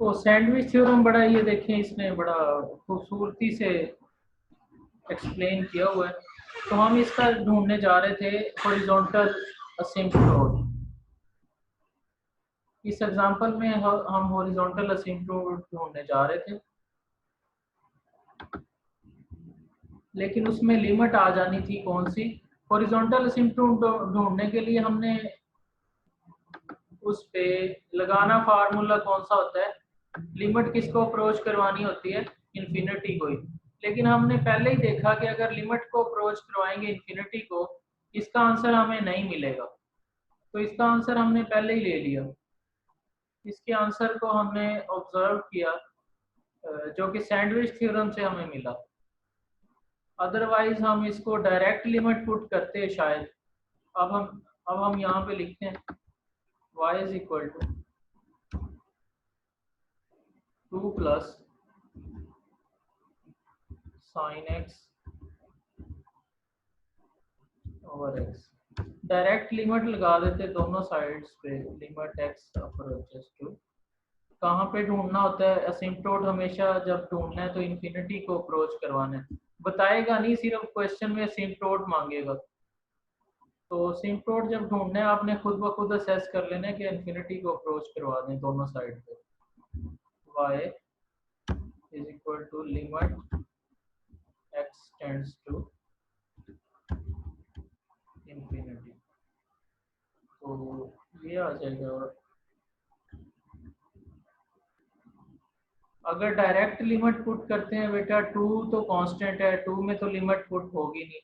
तो sandwich theorem बड़ा, ये देखें इसने बड़ा खूबसूरती से एक्सप्लेन किया हुआ है। तो हम इसका ढूंढने जा रहे थे हॉरिजॉन्टल असिम्प्टोट। इस एग्जांपल में हम हॉरिजॉन्टल असिम्प्टोट ढूंढने जा रहे थे, लेकिन उसमें लिमिट आ जानी थी कौन सी। हॉरिजॉन्टल असिम्प्टोट ढूंढने के लिए हमने उस पे लगाना फार्मूला कौन सा होता है, लिमिट किसको अप्रोच करवानी होती है, इन्फिनिटी को ही। लेकिन हमने पहले ही देखा कि अगर लिमिट को अप्रोच करवाएंगे इन्फिनिटी को, इसका आंसर हमें नहीं मिलेगा। तो इसका आंसर हमने पहले ही ले लिया। इसके आंसर को हमने ऑब्जर्व किया जो कि सैंडविच थ्योरम से हमें मिला। अदरवाइज हम इसको डायरेक्ट लिमिट पुट करते हैं शायद। अब हम यहाँ पे लिखते हैं y is equal to 2 plus sine x over x. Direct limit लगा देते दोनों साइड्स पे, लिमिट एक्स अप्रोचेस टू। कहाँ पे ढूंढना होता है असिम्प्टोट, हमेशा जब ढूंढना है तो इन्फिनिटी को अप्रोच करवाना है। बताएगा नहीं, सिर्फ क्वेश्चन में असिम्प्टोट मांगेगा। तो असिम्प्टोट जब ढूंढना है आपने खुद ब खुद असेस कर लेना है कि इन्फिनिटी को अप्रोच करवा दें दोनों साइड पे। y is equal to limit x tends to infinity. तो ये आ जाएगा। अगर डायरेक्ट लिमिट पुट करते हैं बेटा, 2 तो कांस्टेंट है, 2 में तो लिमिट पुट होगी नहीं।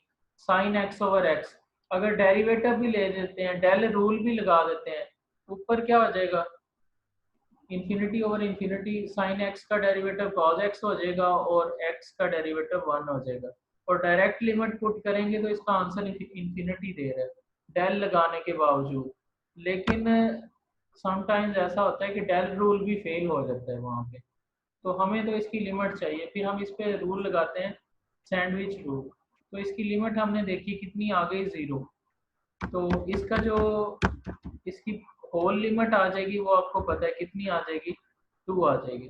साइन एक्स ओवर एक्स, अगर डेरिवेटिव भी ले लेते हैं, डेल रूल भी लगा देते हैं, ऊपर क्या हो जाएगा, infinity over infinity. Sine x का डेरिवेटिव कॉस एक्स हो जाएगा और एक्स का डेरिवेटिव 1 हो जाएगा। और डायरेक्ट लिमिट पुट करेंगे तो इसका आंसर इन्फिनिटी दे रहा है डेल लगाने के बावजूद। लेकिन समटाइम्स ऐसा होता है कि डेल रूल भी फेल हो जाता है वहाँ पे। तो हमें तो इसकी लिमिट चाहिए, फिर हम इस पे रूल लगाते हैं सैंडविच रूल। तो इसकी लिमिट हमने देखी कितनी आ गई, 0। तो इसका जो इसकी होल लिमिट आ जाएगी वो आपको पता है कितनी आ जाएगी, 2 आ जाएगी।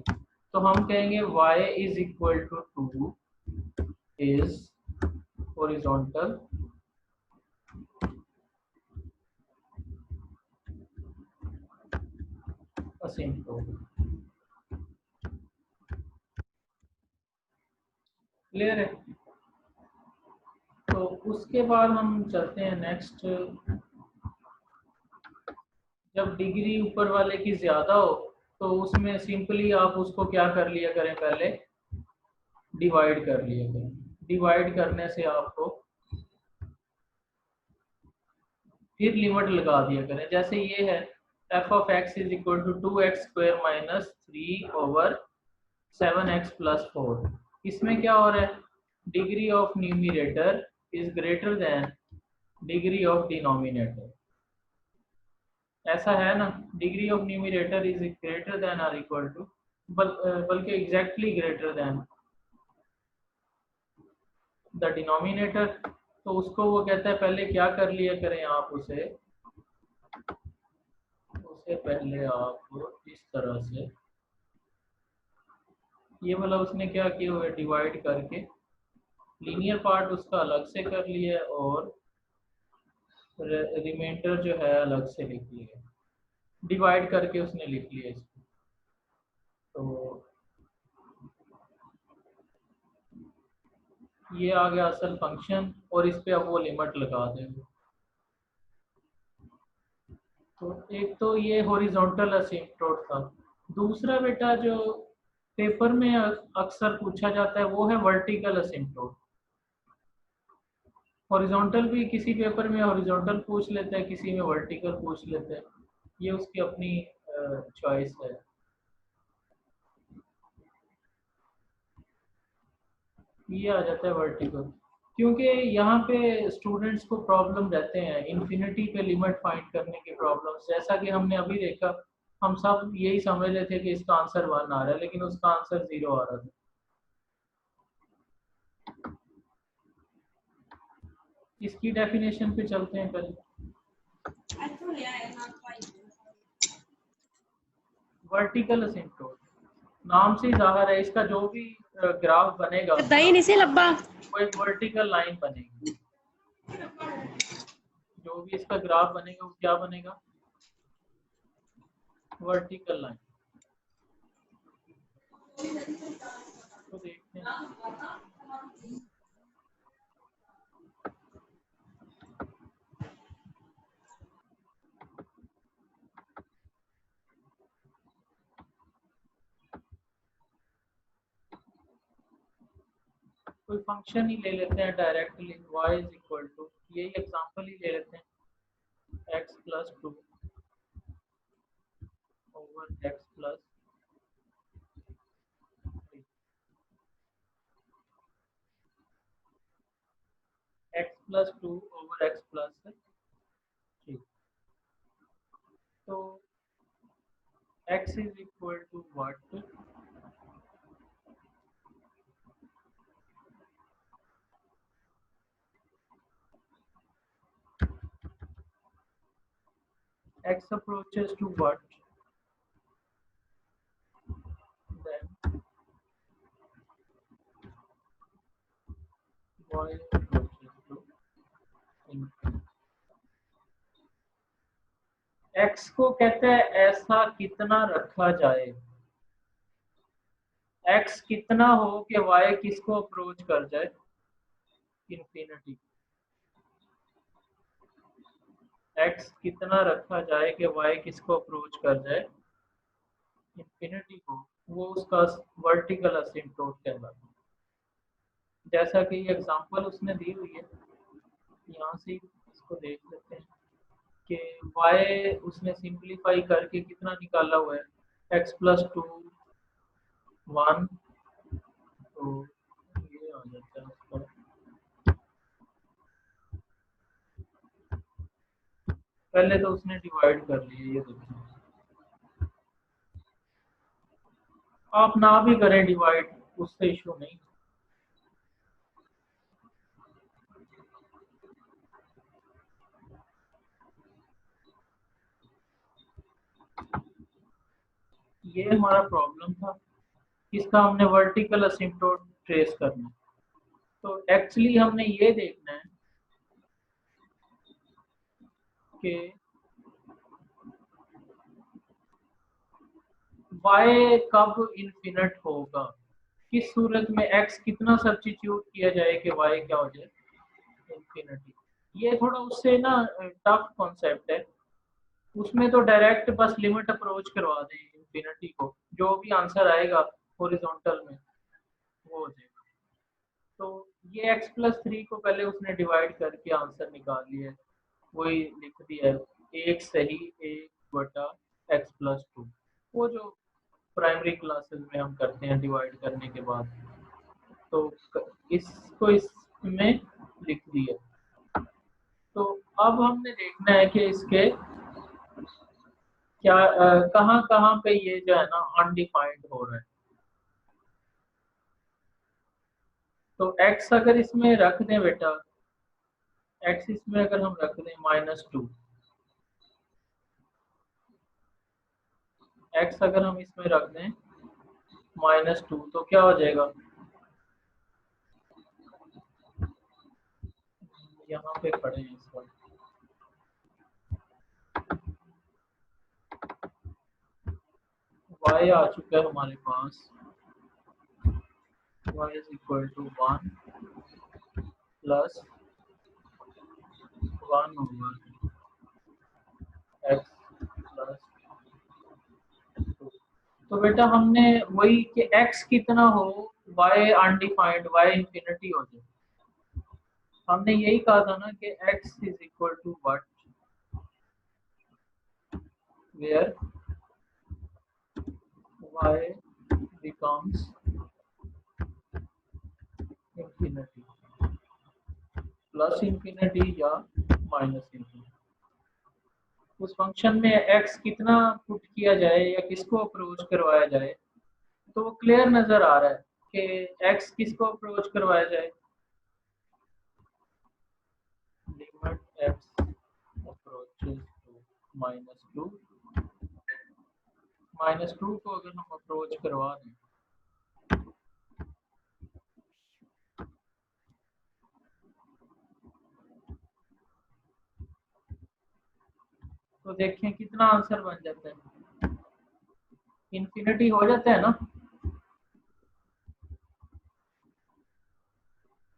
तो हम कहेंगे y is equal to 2 is horizontal asymptote. Clear है। तो उसके बाद हम चलते हैं नेक्स्ट। जब डिग्री ऊपर वाले की ज्यादा हो तो उसमें सिंपली आप उसको क्या कर लिया करें, पहले डिवाइड कर लिया करें। डिवाइड करने से आपको फिर लिमिट लगा दिया करें। जैसे ये है f of x is equal to 2x square minus 3 over 7x plus 4। इसमें क्या हो रहा है, degree of numerator is greater than degree of denominator. ऐसा है ना, degree of numerator is greater than और इक्वल टू, बल्कि exactly greater than the denominator. तो उसको वो कहता है पहले क्या कर लिया करें आप, उसे पहले आप इस तरह से, ये वाला उसने क्या किया हुआ है, डिवाइड करके लीनियर पार्ट उसका अलग से कर लिया और रिमाइंडर जो है अलग से लिख लिया, डिवाइड करके उसने लिख लिया इसको। तो ये आ गया असल फंक्शन और इस पे अब वो लिमिट लगा देंगे। तो एक तो ये हॉरिजॉन्टल असिम्प्टोट था। दूसरा बेटा जो पेपर में अक्सर पूछा जाता है वो है वर्टिकल असिम्प्टोट। हॉरिजॉन्टल भी किसी पेपर में हॉरिजॉन्टल पूछ लेते हैं, किसी में वर्टिकल पूछ लेते हैं, ये उसकी अपनी चॉइस है। ये आ जाता है वर्टिकल, क्योंकि यहाँ पे स्टूडेंट्स को प्रॉब्लम रहते हैं इन्फिनिटी पे लिमिट फाइंड करने की प्रॉब्लम्स। जैसा कि हमने अभी देखा, हम सब यही समझ रहे थे कि इसका आंसर 1 आ रहा है, लेकिन उसका आंसर 0 आ रहा था। इसकी डेफिनेशन पे चलते हैं पहले। वर्टिकल असिम्प्टोट, नाम से ही जाहिर है, इसका जो भी ग्राफ बनेगा नहीं से लब्बा वो एक वर्टिकल लाइन बनेगी। जो भी इसका ग्राफ बनेगा वो क्या बनेगा, वर्टिकल लाइन। तो देखते हैं कोई फंक्शन ही ले लेते हैं directly, y is equal to, यही एग्जांपल ही ले लेते हैं, x plus two over x plus three, x plus two over x plus three. तो x is equal to what, x approaches to what, then y approaches to infinity। x को कहते हैं ऐसा कितना रखा जाए, x कितना हो कि y किसको अप्रोच कर जाए, इंफिनिटी। x कितना रखा जाए कि y किसको अप्रोच कर जाए, इंफिनिटी को, वो उसका वर्टिकल असिम्प्टोट कहलाता है। जैसा कि ये एग्जांपल उसने दी हुई है, यहाँ से इसको देख लेते हैं कि y उसने सिंप्लीफाई करके कितना निकाला हुआ है, x प्लस टू 1, तो ये आ जाता है उसका, पहले तो उसने डिवाइड कर लिया, ये देखिए आप ना भी करें डिवाइड, उससे इशू नहीं। ये हमारा प्रॉब्लम था, इसका हमने वर्टिकल असिम्प्टोट ट्रेस करना। तो एक्चुअली हमने ये देखना है कि y कब इन्फिनिट होगा, किस सूरत में x कितना सब्स्टिट्यूट किया जाए कि y क्या हो जाए, इन्फिनिटी। ये थोड़ा उससे ना टफ कॉन्सेप्ट है, उसमें तो डायरेक्ट बस लिमिट अप्रोच करवा दें इन्फिनिटी को, जो भी आंसर आएगा हॉरिजॉन्टल में वो हो जाएगा। तो ये x प्लस थ्री को पहले उसने डिवाइड करके आंसर निकाल लिया है, वही लिख दिया है, एक सही एक बटा x प्लस टू, वो जो प्राइमरी क्लासेस में हम करते हैं डिवाइड करने के बाद। तो इसको इसमें लिख दिया। तो अब हमने देखना है कि इसके क्या कहाँ कहाँ पे ये जो है ना अनडिफाइंड हो रहा है। तो x अगर इसमें रख दें बेटा, x इसमें अगर हम रख दें -2, x अगर हम इसमें रख दें -2 तो क्या हो जाएगा, यहाँ पे खड़े हैं इस वक्त, y आ चुका है हमारे पास, y is equal to 1 plus 1 over x plus 2। तो बेटा हमने वही कि x कितना हो, y अनडिफाइंड, y इंफिनिटी हो जाए, हमने यही कहा था ना कि x is equal to what, where y becomes infinity, plus infinity या माइनस इंफिनिटी। उस फंक्शन में x कितना पुट किया जाए या किसको अप्रोच करवाया जाए, तो वो क्लियर नजर आ रहा है कि x किसको अप्रोच करवाया जाए, लिमिट x अप्रोचेस टू -2, -2 को अगर हम अप्रोच अप्रोच करवा दें। तो देखें कितना आंसर बन जाता है, इन्फिनिटी हो जाता है ना,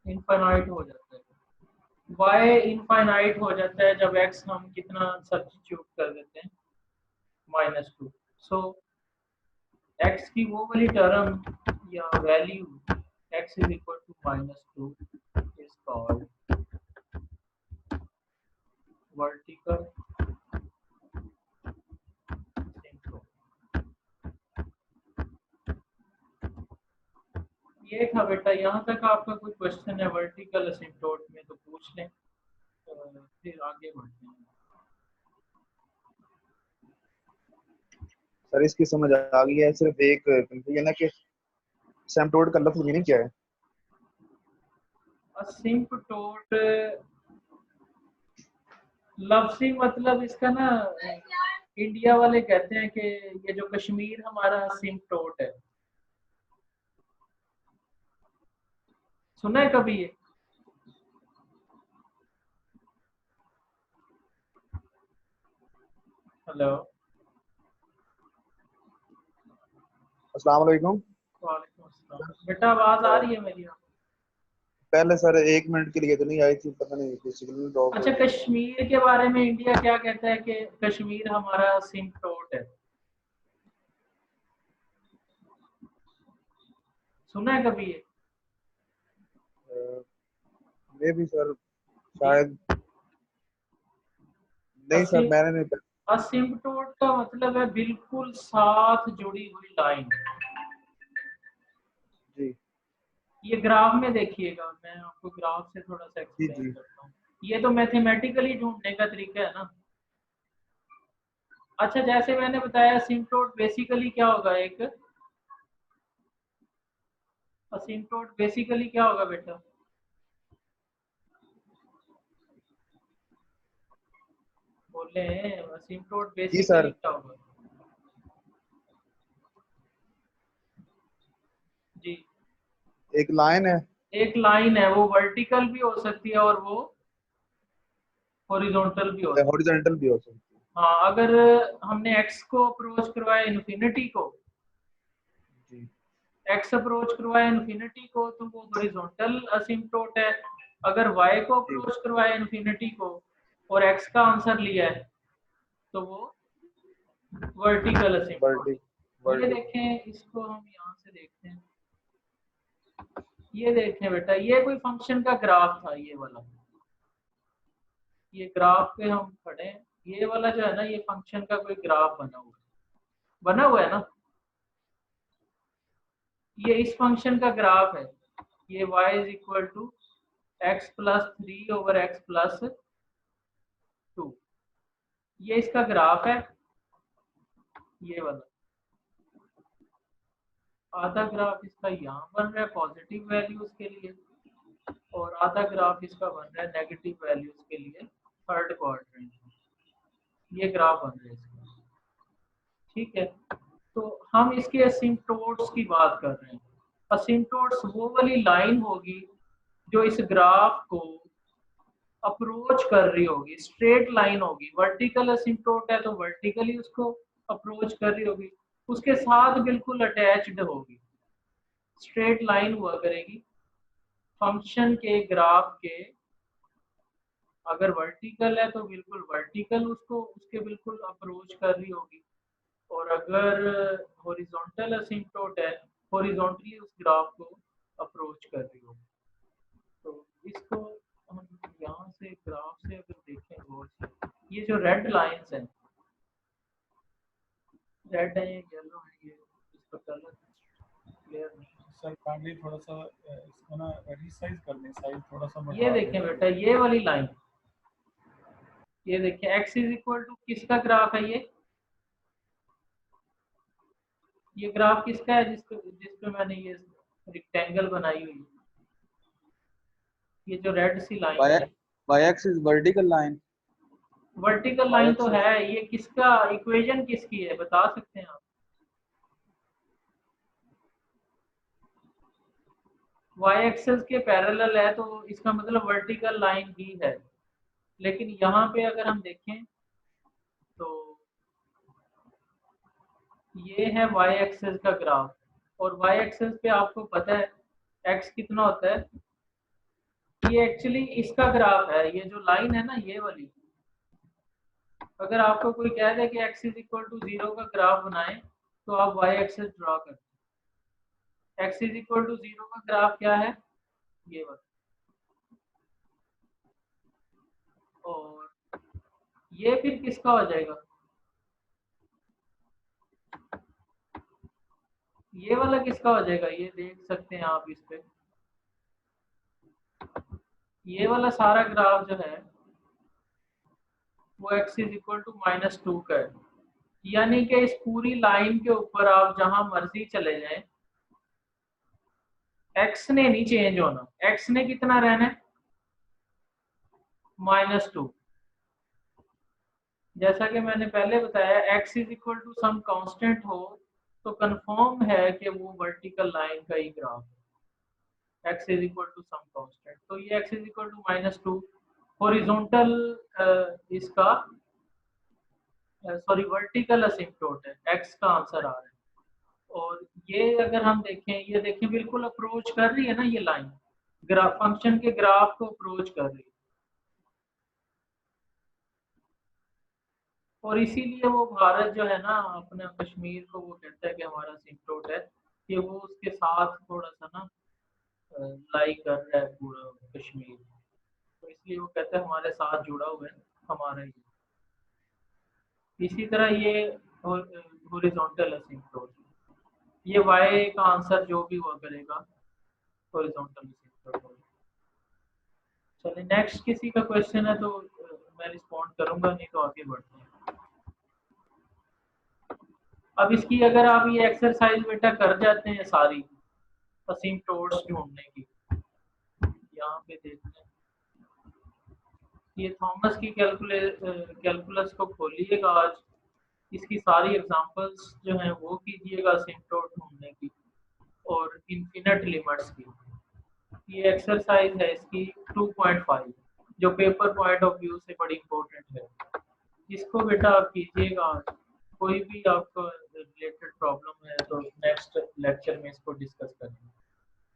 इनफाइनाइट हो जाता है। y इनफाइनाइट हो जाता है जब x हम कितना सब्स्टिट्यूट कर देते हैं, -2। सो x की वो वाली टर्म या value x is equal to -2 is called vertical सिंक्रोन। ये था बेटा, यहाँ तक आपका कोई क्वेश्चन है वर्टिकल असिम्प्टोट में तो पूछ लें, फिर आगे बढ़ते हैं। सर इसकी समझ आ गई है, सिर्फ एक कंफ्यूजन है कि असिम्प्टोट का लफ्ज मीनिंग क्या है? असिम्प्टोट लफ्जी मतलब इसका ना, इंडिया वाले कहते हैं कि ये जो कश्मीर हमारा असिम्प्टोट है, सुना है कभी ये? हेलो, अस्सलाम वालेकुम। वालेकुम अस्सलाम। बेटा आवाज आ रही है मेरी? पहले सर 1 मिनट के लिए तो नहीं आई थी, पता नहीं सिग्नल ड्रॉप हो अच्छा, गया। कश्मीर के बारे में इंडिया क्या कहता है कि कश्मीर हमारा असिम्प्टोट है, सुना है कभी ये? मे भी सर, शायद नहीं सर, मैंने नहीं। असिम्प्टोट का मतलब है बिल्कुल साथ जुड़ी हुई लाइन। जी ये ग्राफ में देखिएगा, मैं आपको ग्राफ से थोड़ा सा जी एक्सप्लेन जी करता हूँ। ये तो मैथमेटिकली ढूंढने का तरीका है ना। अच्छा, जैसे मैंने बताया असिम्प्टोट बेसिकली क्या होगा, एक असिम्प्टोट बेसिकली क्या होगा बेटा? बोले, असिम्प्टोट जी बेसिकली सर, क्या होगा? जी, एक लाइन है। एक लाइन है, वो वर्टिकल भी हो सकती है और वो हॉरिजॉन्टल भी हो सकती हॉरिजॉन्टल भी हो सकती है। है। हाँ, अगर हमने x को अप्रोच करवाया इन्फिनिटी को, जी x अप्रोच करवाया इन्फिनिटी को तो वो हॉरिजॉन्टल असिम्प्टोट है। अगर y को जी अप्रोच करवाया इन्फिनिटी को और x का आंसर लिया है तो वो वर्टिकल असिम्प्टोट वर्टिक है। ये वर्टिक देखें, इसको हम यहाँ से देखते हैं। ये देखें बेटा, ये कोई फंक्शन का ग्राफ था, ये वाला, ये ग्राफ पे हम खड़े हैं, ये वाला जो है ना, ये फंक्शन का कोई ग्राफ बना हुआ है ना, ये इस फंक्शन का ग्राफ है। ये y is equal to x plus 3 over x plus 2, ये इसका ग्राफ है, ये वाला। आधा ग्राफ इसका यहाँ बन रहा है पॉजिटिव वैल्यूज के लिए, और आधा ग्राफ इसका बन रहा है नेगेटिव वैल्यूज के लिए थर्ड क्वाड्रेंट में। ये ग्राफ बन रहा है इसका, ठीक है। तो हम इसके असिम्प्टोट्स की बात कर रहे हैं। असिम्प्टोट्स वो वाली लाइन होगी जो इस ग्राफ को अप्रोच कर रही होगी, स्ट्रेट लाइन होगी। वर्टिकल असिम्प्टोट है तो वर्टिकली उसको अप्रोच कर रही होगी, उसके साथ बिल्कुल अटैच्ड होगी, स्ट्रेट लाइन हुआ करेगी फंक्शन के ग्राफ के। अगर वर्टिकल है तो बिल्कुल वर्टिकल उसको उसके बिल्कुल अप्रोच कर रही होगी, और अगर हॉरिजॉन्टल असिम्प्टोट है, हॉरिजॉन्टली उस ग्राफ को अप्रोच कर रही होगी। तो इसको हम यहाँ से ग्राफ से अगर देखें गौर से, ये जो रेड लाइंस हैं, रेड है, येलो है, ये इसका कलर क्लियर नहीं। सर काइंडली थोड़ा सा इसको ना रिसाइज कर दें, साइज थोड़ा सा ये बढ़ा देखें दें। बेटा, ये वाली लाइन, ये देखें x इज इक्वल टू किसका ग्राफ है? ये ग्राफ किसका है जिसपे मैंने ये रेक्टेंगल बनाई हुई है, ये जो रेड सी लाइन है, y axis vertical line. Vertical y line तो axis है। ये किसका इक्वेशन किसकी है, बता सकते हैं आप? वाई एक्सेस के पैरेलल है तो इसका मतलब वर्टिकल लाइन ही है। लेकिन यहाँ पे अगर हम देखें तो ये है वाई एक्सेस का ग्राफ, और वाई एक्सेस पे आपको पता है एक्स कितना होता है। ये एक्चुअली इसका ग्राफ है, ये जो लाइन है ना ये वाली। अगर आपको कोई कह दे कि x इज इक्वल टू 0 का ग्राफ बनाएं तो आप वाई एक्सेस ड्रॉ करते हैं। x इज इक्वल टू 0 का ग्राफ क्या है, ये वाला। और ये फिर किसका हो जाएगा, ये वाला किसका हो जाएगा, ये देख सकते हैं आप इस पे। ये वाला सारा ग्राफ जो है वो x इज इक्वल टू -2 का है। यानी कि इस पूरी लाइन के ऊपर आप जहां मर्जी चले जाएं, x ने नहीं चेंज होना। x ने कितना रहना है, -2। जैसा कि मैंने पहले बताया, x is equal to some constant हो तो कंफर्म है कि वो वर्टिकल लाइन का ही ग्राफ है। x is equal to some constant, तो ये x is equal to -2 horizontal इसका सॉरी वर्टिकल असिम्प्टोट है, x का आंसर आ रहा है। और ये अगर हम देखें, ये देखें बिल्कुल अप्रोच कर रही है ना ये लाइन, ग्राफ फंक्शन के ग्राफ को अप्रोच कर रही है। और इसीलिए वो भारत जो है ना अपने कश्मीर को वो कहता है कि हमारा असिम्प्टोट है, कि वो उसके साथ थोड़ा सा ना लाई कर रहा है पूरा कश्मीर। तो इसलिए वो कहता है हमारे साथ जुड़ा हुआ है हमारा ही। इसी तरह ये हॉरिजॉन्टल असिम्प्टोट, ये वाई का आंसर जो भी हुआ करेगा हॉरिजॉन्टल असिम्प्टोट होगा। चलिए नेक्स्ट किसी का क्वेश्चन है तो मैं रिस्पॉन्ड करूंगा, नहीं तो आगे बढ़ते हैं। अब इसकी अगर आप ये एक्सरसाइज बेटा कर जाते हैं सारी असिम्प्टोट्स ढूंढने की, यहाँ पे देखते हैं ये थॉमस की कैलकुलस को खोलिएगा आज, इसकी सारी एग्जांपल्स जो हैं वो कीजिएगा असिम्प्टोट ढूंढने की और इनफिनिट लिमिट्स की। ये एक्सरसाइज है इसकी 2.5 जो पेपर पॉइंट ऑफ व्यू से बड़ी इंपॉर्टेंट है। इसको बेटा आप कीजिएगा आज। कोई भी आपको रिलेटेड प्रॉब्लम है तो नेक्स्ट लेक्चर में इसको डिस्कस करेंगे।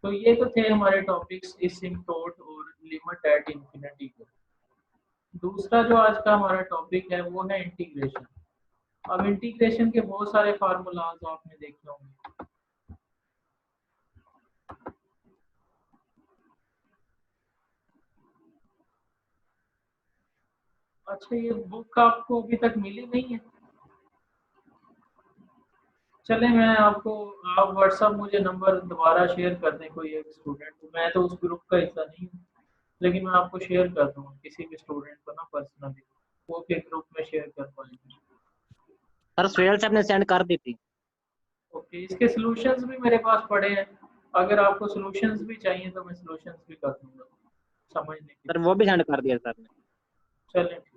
तो ये तो थे हमारे टॉपिक्स एसिम्प्टोट और लिमिट एट इंफिनिटी के। दूसरा जो आज का हमारा टॉपिक है वो है इंटीग्रेशन। अब इंटीग्रेशन के बहुत सारे फार्मूलाज आपने देखे होंगे। अच्छा, ये बुक आपको अभी तक मिली नहीं है? चले मैं आपको, आप व्हाट्सएप मुझे नंबर दोबारा शेयर कर दें कोई एक स्टूडेंट, मैं तो उस ग्रुप का हिस्सा नहीं हूँ, लेकिन मैं आपको शेयर कर दूँगा किसी भी स्टूडेंट को ना पर्सनली, वो के ग्रुप में शेयर कर पाएंगे। सर सुहेल साहब ने सेंड कर दी थी। ओके, इसके सॉल्यूशंस भी मेरे पास पड़े हैं, अगर आपको सॉल्यूशंस भी चाहिए तो मैं सॉल्यूशंस भी कर दूंगा समझने के सर लिए। वो भी सेंड कर दिया सर ने। चलें ठीक,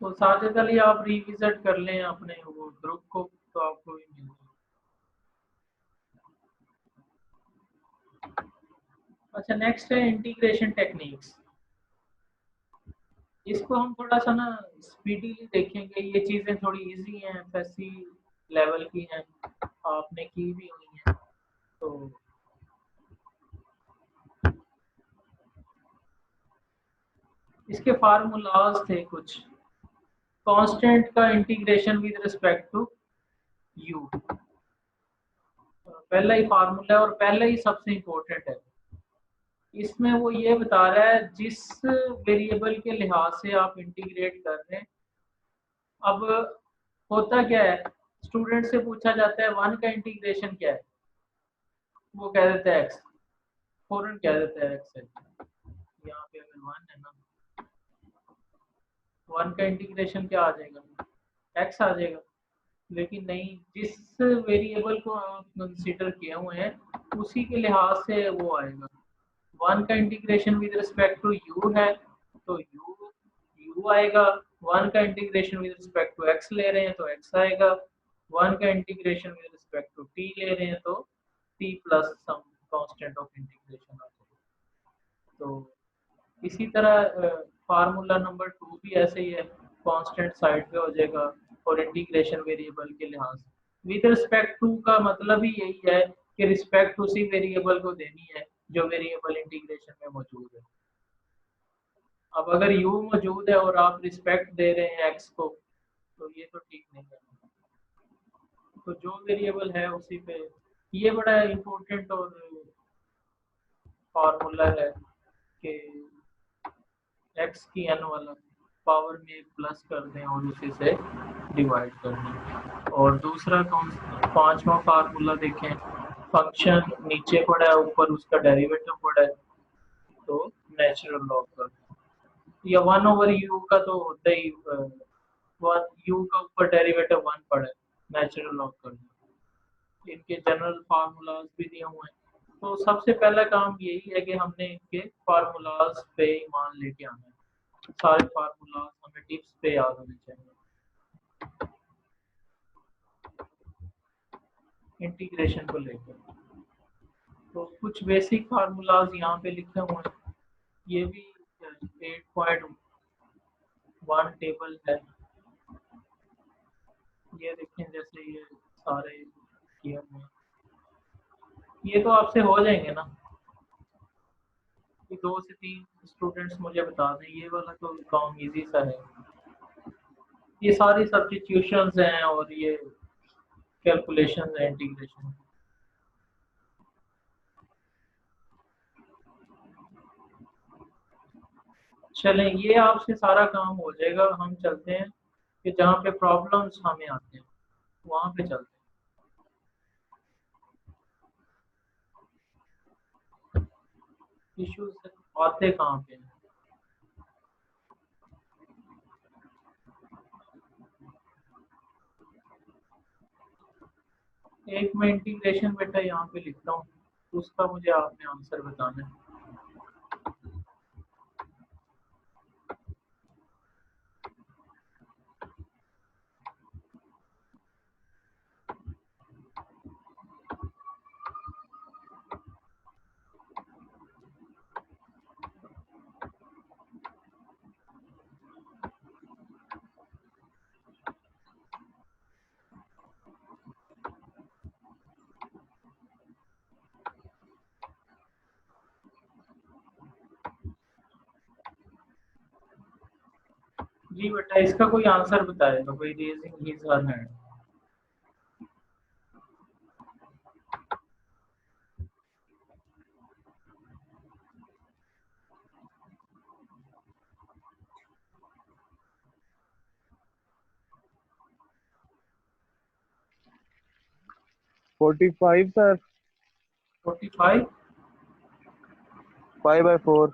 तो साजिद अली आप रिविजिट कर लें अपने वो ग्रुप को तो आपको भी मिल जाएगा। अच्छा, नेक्स्ट है इंटीग्रेशन टेक्निक्स। इसको हम थोड़ा सा ना स्पीडीली देखेंगे, ये चीज़ें थोड़ी इजी हैं, एफएससी लेवल की हैं, आपने की भी हुई हैं। तो इसके फार्मूलाज थे कुछ। कांस्टेंट का integration with respect to u, पहला ही फार्मूला है और पहला ही सबसे इम्पोर्टेंट है। इसमें वो ये बता रहा है जिस वेरिएबल के लिहाज से आप इंटीग्रेट कर रहे हैं। अब होता क्या है, स्टूडेंट से पूछा जाता है 1 का इंटीग्रेशन क्या है, वो कह देता है x, फौरन कह देता है x है। यहाँ पे अगर 1 है ना, 1 का इंटीग्रेशन क्या आ जाएगा, x आ जाएगा। लेकिन नहीं, जिस वेरिएबल को आप कंसीडर किए हुए हैं उसी के लिहाज से वो आएगा। 1 का integration with respect to u है तो u आएगा। 1 का integration with respect to x ले रहे हैं तो x आएगा। 1 का integration with respect to t ले रहे हैं तो t plus some constant of integration आ जाएगा। तो इसी तरह फार्मूला नंबर 2 भी ऐसे ही है, कांस्टेंट साइड पे हो जाएगा और इंटीग्रेशन वेरिएबल के लिहाज से। विद रिस्पेक्ट टू का मतलब ही यही है कि रिस्पेक्ट उसी वेरिएबल को देनी है जो वेरिएबल इंटीग्रेशन में मौजूद है। अब अगर u मौजूद है और आप रिस्पेक्ट दे रहे हैं x को, तो ये तो ठीक नहीं है। तो जो वेरिएबल है उसी पे, ये बड़ा इम्पोर्टेंट और फार्मूला है कि x की n वाला पावर में प्लस कर दें और उसी से डिवाइड कर दें। और दूसरा पांचवा फार्मूला देखें, फंक्शन नीचे पड़ा है, ऊपर उसका डेरिवेटिव पड़ा है, तो नेचुरल लॉग कर दें। या 1/u का तो होता ही, u का ऊपर डेरिवेटिव 1 पड़ा है, नेचुरल लॉग कर दें। इनके जनरल फार्मूलाज भी दिए हुए हैं। तो सबसे पहला काम यही है कि हमने इनके फार्मूलाज पे ईमान लेके आना है। सारे फार्मूलाज हमें टिप्स पे याद होने चाहिए। इंटीग्रेशन को लेकर तो कुछ बेसिक फार्मूलाज यहाँ पे लिखे हुए हैं। ये भी 8.1 टेबल है। ये देखें, जैसे ये सारे किए हुए हैं, ये तो आपसे हो जाएंगे ना। 2 से 3 स्टूडेंट्स मुझे बता दें, ये वाला तो काम इजी सा है। ये सारी सब्स्टिट्यूशंस हैं और ये कैलकुलेशन है इंटीग्रेशन। चलें, ये आपसे सारा काम हो जाएगा। हम चलते हैं कि जहाँ पे प्रॉब्लम्स हमें आते हैं वहाँ पे चलते हैं। इश्यूज आते कहाँ पे हैं? एक मैं इंटीग्रेशन बेटा यहाँ पे लिखता हूँ, उसका मुझे आपने आंसर बताना है। जी बेटा, इसका कोई आंसर बताएगा कोई raising his her hand. Forty five sir. 45। 5/4।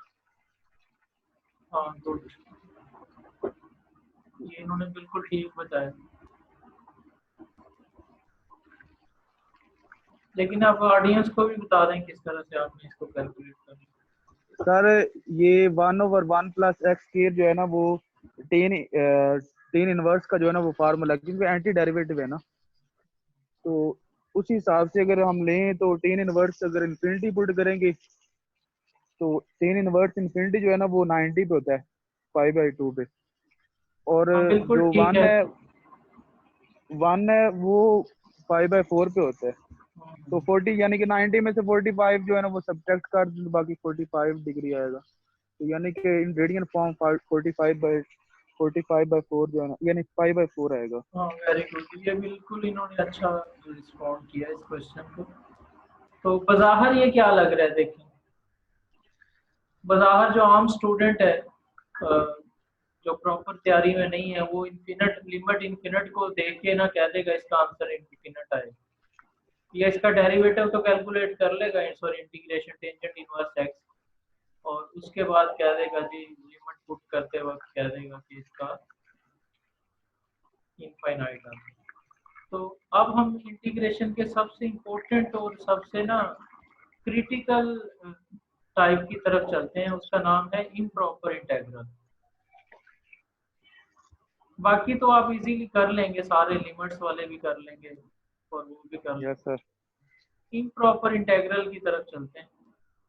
हाँ गुड, ये इन्होंने बिल्कुल ठीक बताया। लेकिन आप ऑडियंस को भी बता दें किस तरह से आपने इसको कैलकुलेट करना। सर ये 1/1 प्लस एक्स स्क्वायर जो है ना, वो टेन इनवर्स का जो है ना वो फार्मूला, क्योंकि एंटी डेरिवेटिव है ना, तो उस हिसाब से अगर हम लें तो टेन इनवर्स अगर इन्फिनिटी पुट करेंगे तो टेन इनवर्स इन्फिनिटी जो है ना वो 90 पे होता है 5/2 पे। और हाँ बिल्कुल जो ठीक है। वन है वो 5/4 पे होता है। तो 40 यानी कि 90 में से 45 जो है ना वो सब्ट्रैक्ट कर दो, बाकी 45 डिग्री आएगा। तो यानी कि इन रेडियन फॉर्म 45/4 जो है ना, यानी 5/4 आएगा। हाँ वेरी गुड, ये बिल्कुल इन्होंने अच्छा रिस्पॉन्ड किया इस क्वेश्चन को। तो बज़ाहिर ये क्या लग रहा है, देखें बज़ाहिर जो आम स्टूडेंट है जो प्रॉपर तैयारी में नहीं है, वो इन्फिनिट लिमिट इन्फिनिट को देख के ना कह देगा इसका आंसर इन्फिनिट आएगा, या इसका डेरिवेटिव तो कैलकुलेट कर लेगा, sorry integration tangent inverse x, और उसके बाद कह देगा जी लिमिट पुट करते वक्त कह देगा कि इसका इनफाइनाइट आंसर। तो अब हम इंटीग्रेशन के सबसे इम्पोर्टेंट और सबसे ना क्रिटिकल टाइप की तरफ चलते हैं, उसका नाम है इम्प्रॉपर इंटीग्रल। बाकी तो आप इजीली कर लेंगे, सारे लिमिट्स वाले भी कर लेंगे और वो भी कर लेंगे। Yes sir. इम्प्रॉपर इंटेग्रल की तरफ चलते हैं।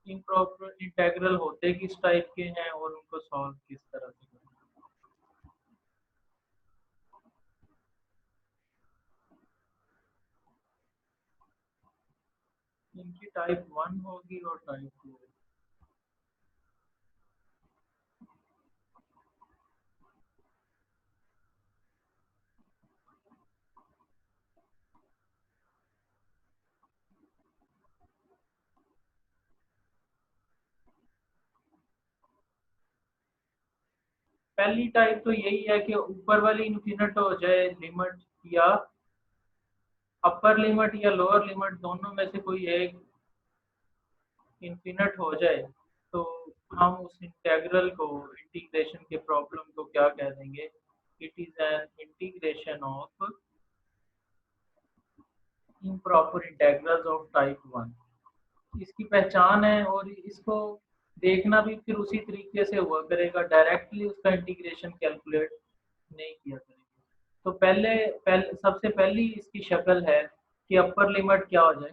इम्प्रॉपर इंटेग्रल होते किस टाइप के हैं और उनको सॉल्व किस तरह से करते हैं। इनकी टाइप 1 होगी और टाइप 2। पहली टाइप तो यही है कि ऊपर वाली इन्फिनिट हो जाए लिमिट, या अपर लिमिट या लोअर लिमिट दोनों में से कोई एक इन्फिनिट हो जाए, तो हम उस इंटेग्रल को, इंटीग्रेशन के प्रॉब्लम को क्या कह देंगे, it is an integration of improper integrals of type 1। इसकी पहचान है और इसको देखना भी फिर उसी तरीके से हुआ करेगा, डायरेक्टली उसका इंटीग्रेशन कैलकुलेट नहीं किया करेगा। तो पहले सबसे पहली इसकी शक्ल है कि अपर लिमिट क्या हो जाए,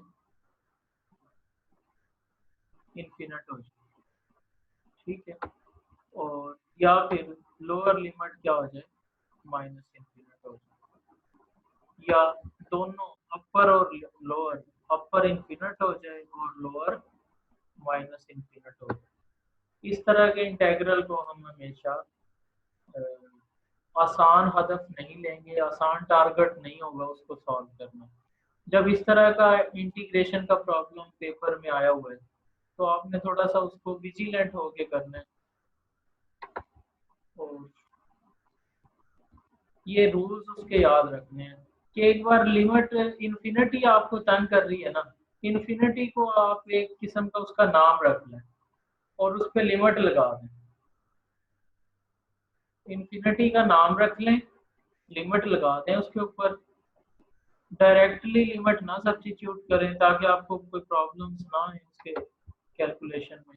इन्फिनिट हो जाए, ठीक है, और या फिर लोअर लिमिट क्या हो जाए, माइनस इन्फिनिट हो जाए, या दोनों अपर और लोअर, अपर इन्फिनिट हो जाए और लोअर माइनस इन्फिनिट हो जाए। इस तरह के इंटेग्रल को हम हमेशा आसान हदफ नहीं लेंगे, आसान टारगेट नहीं होगा उसको सॉल्व करना। जब इस तरह का इंटीग्रेशन का प्रॉब्लम पेपर में आया हुआ है तो आपने थोड़ा सा उसको विजिलेंट होके करना है, और ये रूल्स उसके याद रखने हैं कि एक बार लिमिट इन्फिनिटी आपको तंग कर रही है ना, इन्फिनिटी को आप एक किस्म का उसका नाम रख लें और उस पर लिमिट लगा दें। इन्फिनिटी का नाम रख लें, लिमिट लगा दें उसके ऊपर, डायरेक्टली लिमिट ना सब्स्टिट्यूट करें ताकि आपको कोई प्रॉब्लम्स ना आए उसके कैलकुलेशन में।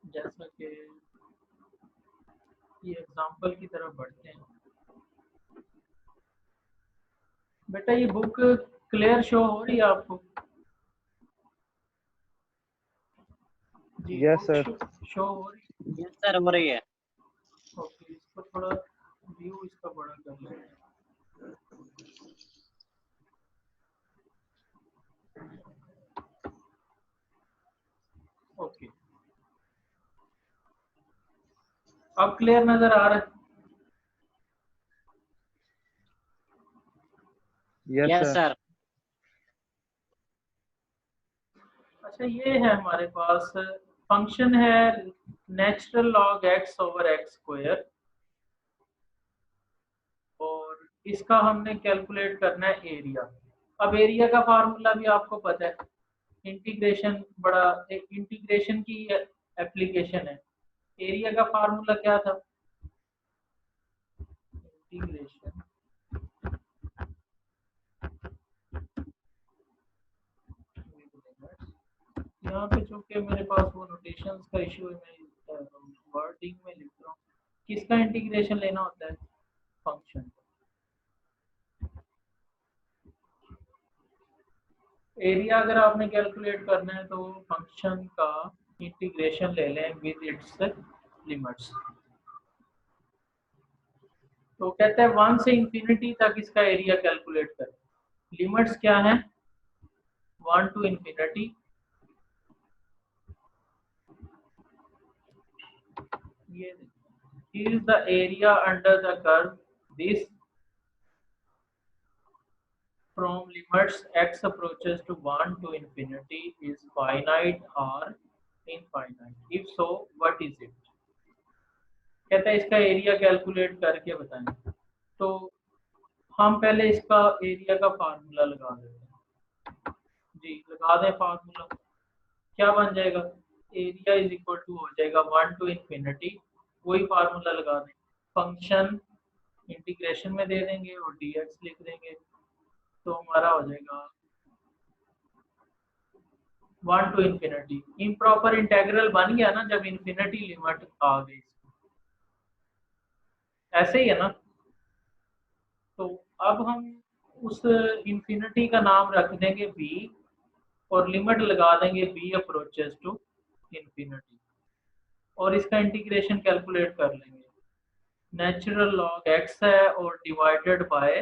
जैसा कि ये एग्जांपल की तरफ बढ़ते हैं। बेटा ये बुक क्लियर शो हो रही है आपको? जी यस सर। शो हो रही है? यस सर, हो रही है। ओके, इसको थोड़ा व्यू इसका बड़ा कर लेते हैं। ओके, अब क्लियर नजर आ रहा है? Yes yes sir. सर। अच्छा, ये है हमारे पास फंक्शन है natural log x over x square, और इसका हमने कैलकुलेट करना है एरिया। अब एरिया का फार्मूला भी आपको पता है, इंटीग्रेशन बड़ा एक इंटीग्रेशन की एप्लीकेशन है। एरिया का फार्मूला क्या था, इंटीग्रेशन यहाँ पे चूंकि मेरे पास वो नोटेशंस का इशू है, मैं वर्डिंग में लिख रहा हूँ। किसका इंटीग्रेशन लेना होता है, फंक्शन। एरिया अगर आपने कैलकुलेट करना है तो फंक्शन का इंटीग्रेशन ले लें विद इट्स लिमिट्स। तो कहते हैं 1 से इंफिनिटी तक इसका एरिया कैलकुलेट करें। लिमिट्स क्या है, 1 to infinity, ये is the area under the curve this from limits x approaches to 1 to infinity is finite or infinite, if so what is it। कहता है इसका एरिया कैलकुलेट करके बताएं। तो हम पहले इसका एरिया का फार्मूला लगा देते हैं। जी लगा दें फार्मूला, क्या बन जाएगा, एरिया इज इक्वल टू हो जाएगा 1 to infinity, वही फार्मूला लगा दें, फंक्शन इंटीग्रेशन में दे देंगे और dx लिख देंगे, तो हमारा हो जाएगा 1 to infinity। इम्प्रॉपर इंटेग्रल बन गया ना जब इन्फिनिटी लिमिट आ गई, ऐसे ही है ना। तो अब हम उस इंफिनिटी का नाम रख देंगे b और लिमिट लगा देंगे b अप्रोचेस टू इंफिनिटी और इसका इंटीग्रेशन कैलकुलेट कर लेंगे। नेचुरल लॉग x है और divided by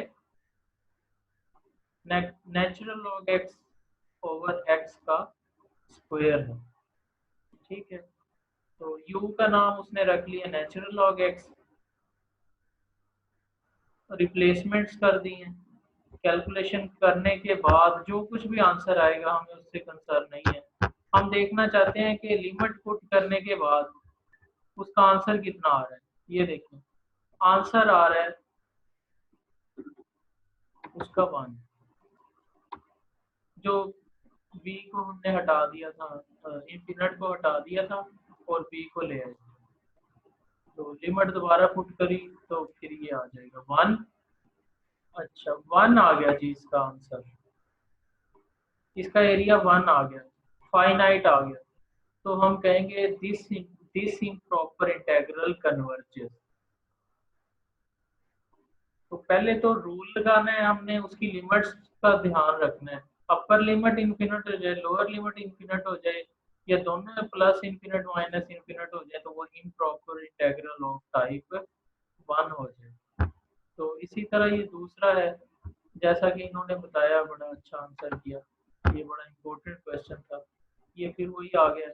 natural log x over x का स्क्वायर है। ठीक है, तो u का नाम उसने रख लिया नेचुरल लॉग x, रिप्लेसमेंट्स कर दी हैं। कैलकुलेशन करने के बाद जो कुछ भी आंसर आएगा हमें उससे कंसर्न नहीं है, हम देखना चाहते हैं कि लिमिट पुट करने के बाद उसका आंसर कितना आ रहा है। ये देखें आंसर आ रहा है उसका 1, जो b को हमने हटा दिया था, इंफिनिट को हटा दिया था और b को ले आए, तो लिमिट दोबारा पुट करी तो फिर ये आ जाएगा 1। अच्छा 1 आ गया जी इसका आंसर, इसका एरिया 1 आ गया, फाइनाइट आ गया, तो हम कहेंगे दिस इम्प्रॉपर इंटेग्रल कन्वर्जेस। तो पहले तो रूल लगाना है हमने, उसकी लिमिट्स का ध्यान रखना है, अपर लिमिट इन्फिनिट हो जाए लोअर लिमिट इन्फिनिट हो जाए या दोनों में प्लस इन्फिनिट माइनस इन्फिनिट हो जाए तो वो इम्प्रॉपर इंटेग्रल ऑफ टाइप 1 हो जाए। तो इसी तरह ये दूसरा है, जैसा कि इन्होंने बताया, बड़ा अच्छा आंसर किया, ये बड़ा इम्पोर्टेंट क्वेश्चन था, ये फिर वही आ गया।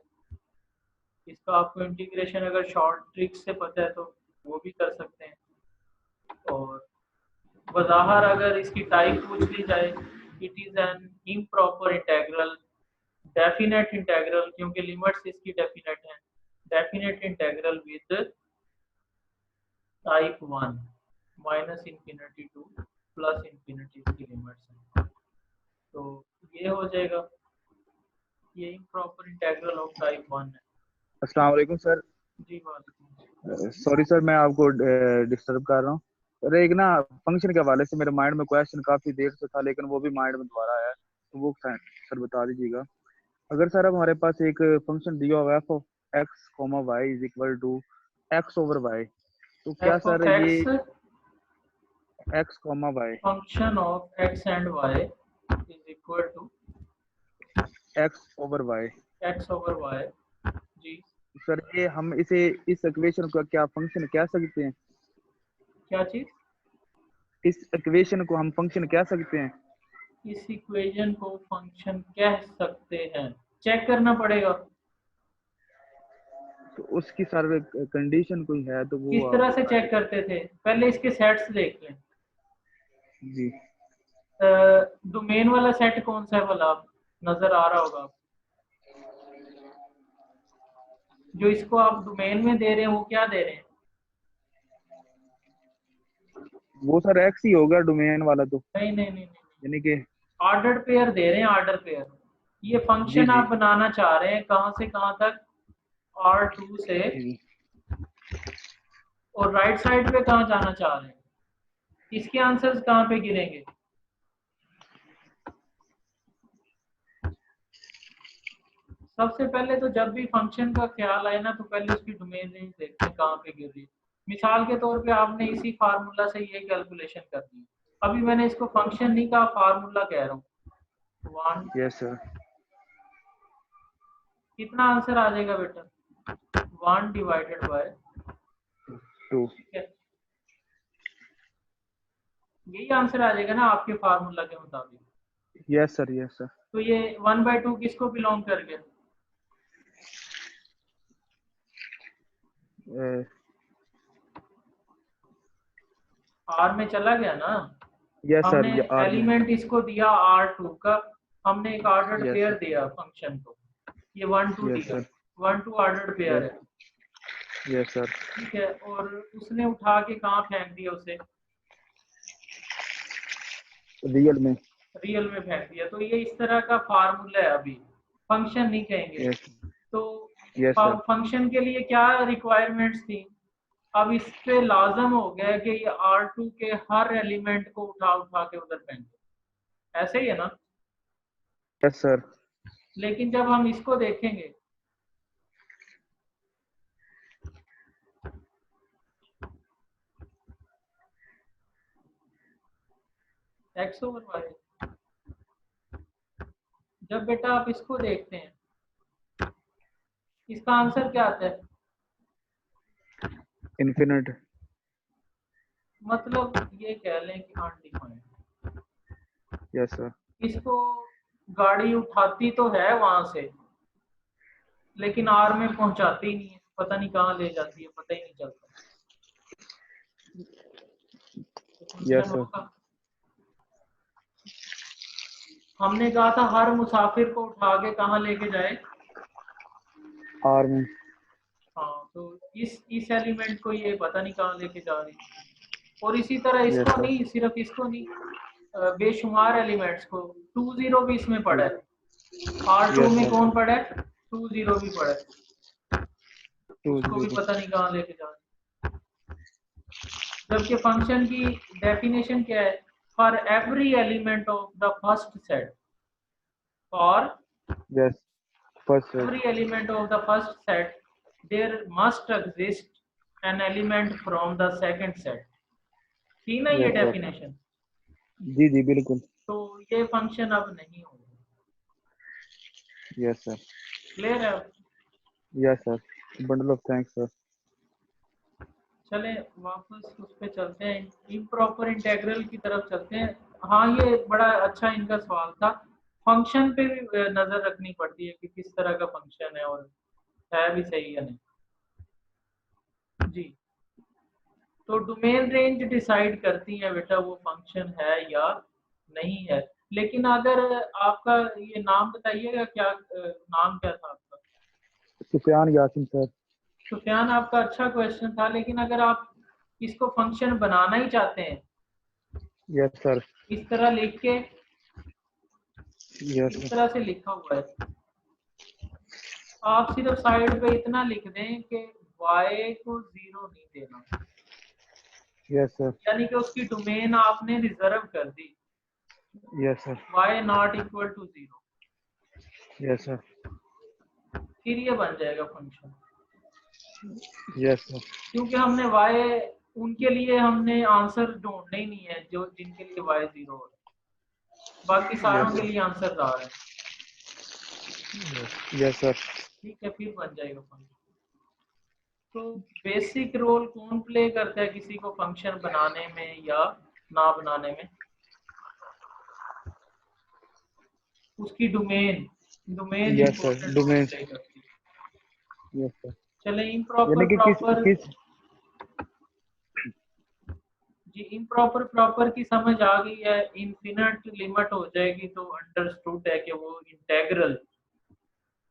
इसका आपको इंटीग्रेशन अगर शॉर्ट ट्रिक से पता है तो वो भी कर सकते हैं, और वज़ाहर अगर इसकी टाइप पूछ ली जाए, it is an improper integral, definite integral, क्योंकि लिमिट्स इसकी डेफिनेट हैं, definite integral with type 1 minus infinity two plus infinity की लिमिट्स हैं, तो ये हो जाएगा, ये इम्प्रॉपर इंटेग्रल ऑफ टाइप 1 है। अस्सलाम वालेकुम सर। जी वालेकुम। सॉरी सर मैं आपको डिस्टर्ब कर रहा हूँ। अरे एक ना फंक्शन के हवाले से मेरे माइंड में क्वेश्चन काफी देर से था, लेकिन वो भी माइंड में दोबारा आया है, तो वो सर बता दीजिएगा। अगर सर अब हमारे पास एक फंक्शन दिया हुआ है f of x comma y is equal to x over y, तो क्या एफ सर ऑफ ये x x comma y function of x and y is equal to x over y, x over y. जी sir ये हम इसे इस equation को क्या फंक्शन कह सकते हैं? क्या चीज? इस इक्वेशन को हम फंक्शन कह सकते हैं? इस इक्वेशन को फंक्शन कह सकते हैं, चेक करना पड़ेगा तो उसकी सर कंडीशन कोई है तो वो किस आप तरह से बता चेक करते थे। पहले इसके सेट्स देख लें। जी। डोमेन वाला सेट कौन सा है वाला, आप नजर आ रहा होगा, जो इसको आप डोमेन में दे रहे हैं वो क्या दे रहे हैं? वो सर एक्स ही होगा डोमेन वाला तो, नहीं नहीं नहीं नहीं, यानी कि ऑर्डर पेयर दे रहे हैं, ऑर्डर पेयर। ये जी फंक्शन जी आप बनाना चाह रहे हैं कहां से कहां तक, R2 से, जी और राइट साइड पे कहां जाना चाह रहे हैं, इसके आंसर्स कहां पे गिरेंगे? सबसे पहले तो जब भी फंक्शन का ख्याल आए ना, तो पहले उसकी डोमेन रेंज देखते हैं कहाँ पे गिर रही है। मिसाल के तौर पे आपने इसी फार्मूला से ये कैलकुलेशन कर दी, अभी मैंने इसको फंक्शन नहीं कहा, फार्मूला कह रहा हूँ। 1 यस सर। कितना आंसर आ जाएगा बेटा? 1 डिवाइडेड बाय 2 ठीक है, यही आंसर आ जाएगा ना आपके फार्मूला के मुताबिक। Yes sir yes sir. तो ये 1/2 किसको बिलोंग कर गया? R में चला गया ना, यस सर हमने ये आर में। एलिमेंट इसको दिया R2 का, हमने एक ऑर्डर्ड यस पेयर सर दिया फंक्शन को, ये 1 2 यस दिया, सर 1 2 ऑर्डर्ड पेयर है। Yes sir. ठीक है, और उसने उठा के कहाँ फेंक दिया उसे? रियल में। रियल में फेंक दिया। तो ये इस तरह का फार्मूला है, अभी फंक्शन नहीं कहेंगे। यस तो यस सर फंक्शन के लिए क्या रिक्वायरमेंट्स थी, अब इस पे लाजम हो गया कि ये R2 के हर एलिमेंट को उठा उठा के उधर फेंके, ऐसे ही है ना। Yes sir. लेकिन जब हम इसको देखेंगे, एक्स ओवर वाई। जब बेटा आप इसको देखते हैं, इसका आंसर क्या आता है? इन्फिनिट। मतलब ये कह लें कि अनडिफाइंड। Yes sir. इसको गाड़ी उठाती तो है वहां से, लेकिन आर में पहुंचाती नहीं है, पता नहीं कहाँ ले जाती है, पता ही नहीं चलता। Yes sir. हमने कहा था हर मुसाफिर को उठा के कहाँ लेके जाए? आर में। हाँ, तो इस एलिमेंट को ये पता नहीं कहाँ लेके जा रही। और इसी तरह Yes, इसको sir. नहीं, सिर्फ इसको नहीं, बेशुमार एलिमेंट्स को 2 0 भी इसमें पड़ा है। R2 Yes, में sir. कौन पड़ा है? 2 0 भी पड़ा है, 2 उसको भी 0। पता नहीं कहाँ लेके जा रही। जबकि फंक्शन की डेफिनेशन क्या है? For every element of the first set, और Yes. First set. every element of the first set, there must exist an element from the second set। थी ना ये Yes, sir. डेफिनेशन? जी जी बिल्कुल। तो ये फंक्शन अब नहीं होगा। Yes sir. क्लियर है? Yes sir. Bundle of thanks sir. चलें वापस उस पे चलते हैं, इम्प्रॉपर इंटीग्रल की तरफ चलते हैं। हाँ, ये बड़ा अच्छा इनका सवाल था। फंक्शन पे भी नजर रखनी पड़ती है कि किस तरह का फंक्शन है और है भी सही या नहीं। जी, तो डोमेन रेंज डिसाइड करती है बेटा वो फंक्शन है या नहीं है। लेकिन अगर आपका ये नाम बताइएगा, क्या नाम क्या था आपका? सुफियान यासिन सर। सुफियान, आपका अच्छा क्वेश्चन था, लेकिन अगर आप इसको फंक्शन बनाना ही चाहते हैं, यस सर। इस तरह लिख के, यस इस सर। तरह से लिखा हुआ है, आप सिर्फ साइड पे इतना लिख दें कि y को 0 नहीं देना, यस सर। यानी कि उसकी डोमेन आपने रिजर्व कर दी, yes sir. y not equal to 0। Yes sir. फिर ये बन जाएगा फंक्शन। Yes sir. क्योंकि हमने y, उनके लिए हमने आंसर ढूंढना ही नहीं है जो जिनके लिए y 0 हो, बाकी सारों के लिए आंसर आ रहे हैं। Yes sir. ठीक है, फिर बन जाएगा फंक्शन। तो बेसिक रोल कौन प्ले करता है किसी को फंक्शन बनाने में या ना बनाने में? उसकी domain, domain yes sir. Important role domain. Play करती है। Yes sir. चले यानी इम्प्रॉपर कि प्रॉपर। किस जी, इम्प्रॉपर प्रॉपर की समझ आ गई है। इनफिनिट लिमिट हो जाएगी तो अंडरस्टूड है कि वो इंटेग्रल,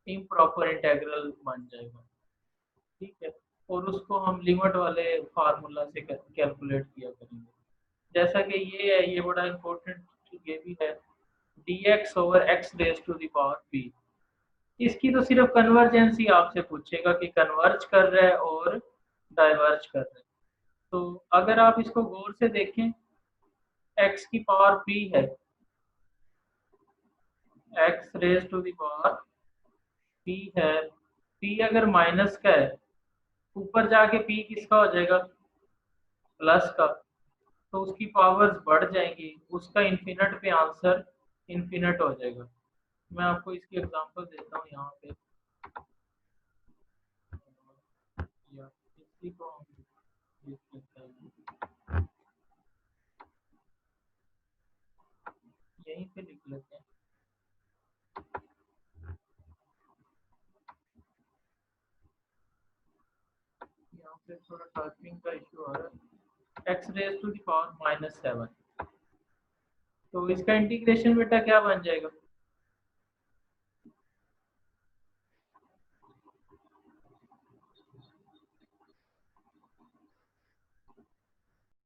इम्प्रॉपर इंटेग्रल बन जाएगा। ठीक है, और उसको हम लिमिट वाले फार्मूला से कैलकुलेट किया करेंगे। जैसा कि ये है, ये बड़ा इंपॉर्टेंट ये भी है, dx over x raise to the power b। इसकी तो सिर्फ कन्वर्जेंसी आपसे पूछेगा कि कन्वर्ज कर रहा है और डाइवर्ज कर रहा है। तो अगर आप इसको गौर से देखें, x की पावर p है, x raise to the power p है, p अगर माइनस का है, ऊपर जाके p किसका हो जाएगा? प्लस का। तो उसकी पावर्स बढ़ जाएंगी, उसका इन्फिनिट पे आंसर इन्फिनिट हो जाएगा। मैं आपको इसकी एग्जांपल देता हूँ यहाँ पे, या इसी को हम लिख लेते हैं, यहीं पे लिख लेते हैं। यहाँ पे थोड़ा टाइपिंग का इशू आ रहा है। x raise to the power -7, तो इसका इंटीग्रेशन बेटा क्या बन जाएगा?